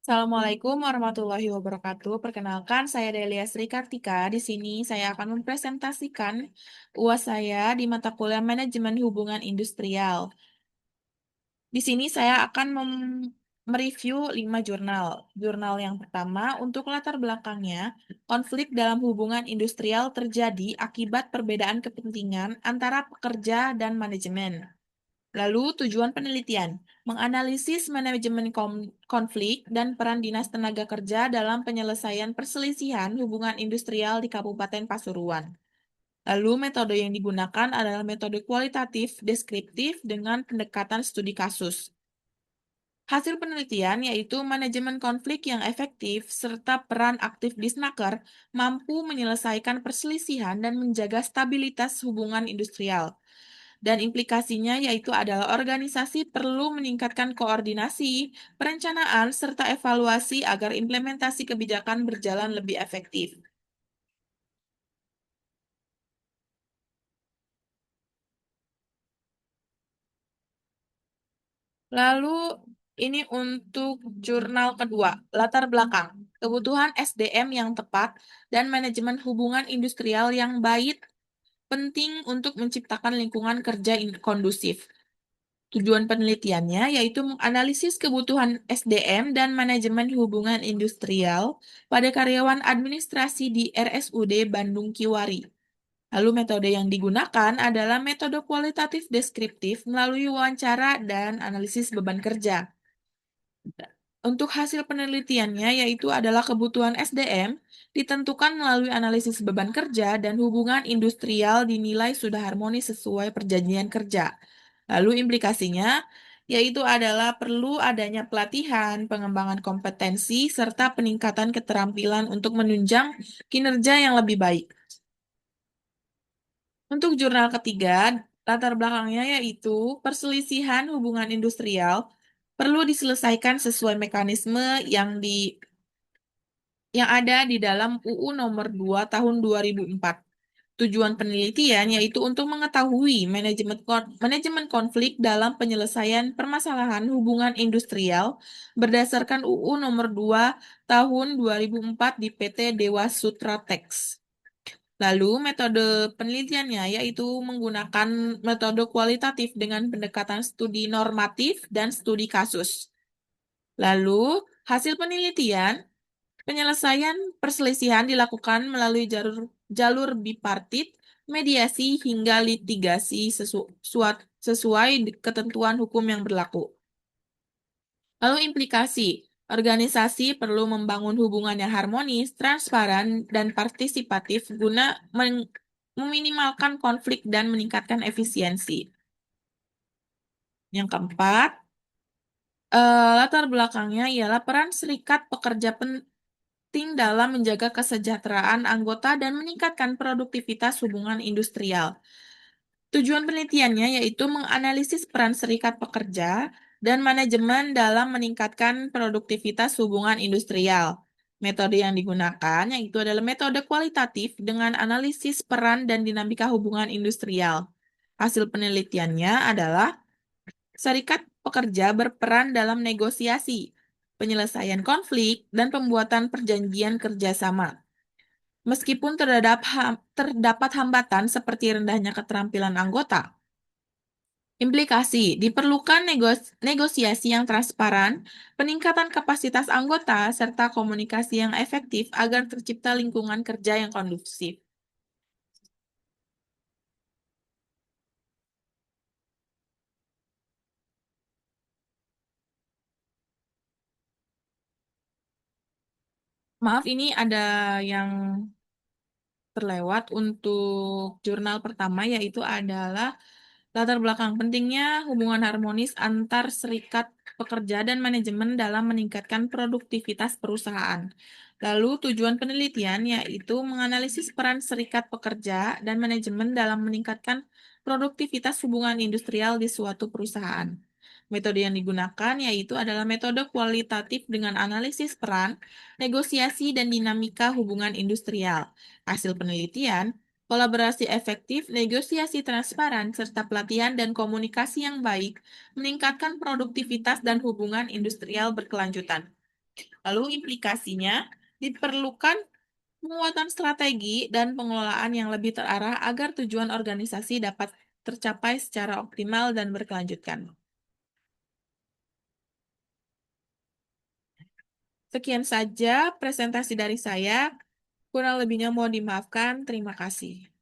Assalamualaikum warahmatullahi wabarakatuh. Perkenalkan, saya Delia Sri Kartika. Di sini saya akan mempresentasikan UAS saya di mata kuliah Manajemen Hubungan Industrial. Di sini saya akan mereview 5 jurnal. Jurnal yang pertama, untuk latar belakangnya, konflik dalam hubungan industrial terjadi akibat perbedaan kepentingan antara pekerja dan manajemen. Lalu tujuan penelitian, menganalisis manajemen konflik dan peran Dinas Tenaga Kerja dalam penyelesaian perselisihan hubungan industrial di Kabupaten Pasuruan. Lalu metode yang digunakan adalah metode kualitatif deskriptif dengan pendekatan studi kasus. Hasil penelitian yaitu manajemen konflik yang efektif serta peran aktif Disnaker mampu menyelesaikan perselisihan dan menjaga stabilitas hubungan industrial. Dan implikasinya yaitu adalah organisasi perlu meningkatkan koordinasi, perencanaan, serta evaluasi agar implementasi kebijakan berjalan lebih efektif. Lalu ini untuk jurnal kedua, latar belakang, kebutuhan SDM yang tepat dan manajemen hubungan industrial yang baik penting untuk menciptakan lingkungan kerja kondusif. Tujuan penelitiannya yaitu menganalisis kebutuhan SDM dan manajemen hubungan industrial pada karyawan administrasi di RSUD Bandung Kiwari. Lalu metode yang digunakan adalah metode kualitatif deskriptif melalui wawancara dan analisis beban kerja. Untuk hasil penelitiannya yaitu adalah kebutuhan SDM ditentukan melalui analisis beban kerja dan hubungan industrial dinilai sudah harmonis sesuai perjanjian kerja. Lalu implikasinya yaitu adalah perlu adanya pelatihan, pengembangan kompetensi, serta peningkatan keterampilan untuk menunjang kinerja yang lebih baik. Untuk jurnal ketiga, latar belakangnya yaitu perselisihan hubungan industrial perlu diselesaikan sesuai mekanisme yang ada di dalam UU Nomor 2 Tahun 2004. Tujuan penelitian yaitu untuk mengetahui manajemen konflik dalam penyelesaian permasalahan hubungan industrial berdasarkan UU Nomor 2 Tahun 2004 di PT Dewa Sutra Teks. Lalu metode penelitiannya yaitu menggunakan metode kualitatif dengan pendekatan studi normatif dan studi kasus. Lalu hasil penelitian, penyelesaian perselisihan dilakukan melalui jalur bipartit, mediasi hingga litigasi sesuai ketentuan hukum yang berlaku. Lalu implikasi, organisasi perlu membangun hubungan yang harmonis, transparan, dan partisipatif guna meminimalkan konflik dan meningkatkan efisiensi. Yang keempat, latar belakangnya ialah peran serikat pekerja penting dalam menjaga kesejahteraan anggota dan meningkatkan produktivitas hubungan industrial. Tujuan penelitiannya yaitu menganalisis peran serikat pekerja dan manajemen dalam meningkatkan produktivitas hubungan industrial. Metode yang digunakan yaitu adalah metode kualitatif dengan analisis peran dan dinamika hubungan industrial. Hasil penelitiannya adalah serikat pekerja berperan dalam negosiasi, penyelesaian konflik, dan pembuatan perjanjian kerjasama. Meskipun terdapat hambatan seperti rendahnya keterampilan anggota, implikasi diperlukan negosiasi yang transparan, peningkatan kapasitas anggota, serta komunikasi yang efektif agar tercipta lingkungan kerja yang kondusif. Maaf, ini ada yang terlewat untuk jurnal pertama, yaitu adalah latar belakang pentingnya hubungan harmonis antar serikat pekerja dan manajemen dalam meningkatkan produktivitas perusahaan. Lalu tujuan penelitian yaitu menganalisis peran serikat pekerja dan manajemen dalam meningkatkan produktivitas hubungan industrial di suatu perusahaan. Metode yang digunakan yaitu adalah metode kualitatif dengan analisis peran, negosiasi, dan dinamika hubungan industrial. Hasil penelitian, kolaborasi efektif, negosiasi transparan, serta pelatihan dan komunikasi yang baik meningkatkan produktivitas dan hubungan industrial berkelanjutan. Lalu implikasinya diperlukan penguatan strategi dan pengelolaan yang lebih terarah agar tujuan organisasi dapat tercapai secara optimal dan berkelanjutan. Sekian saja presentasi dari saya. Kurang lebihnya mohon dimaafkan. Terima kasih.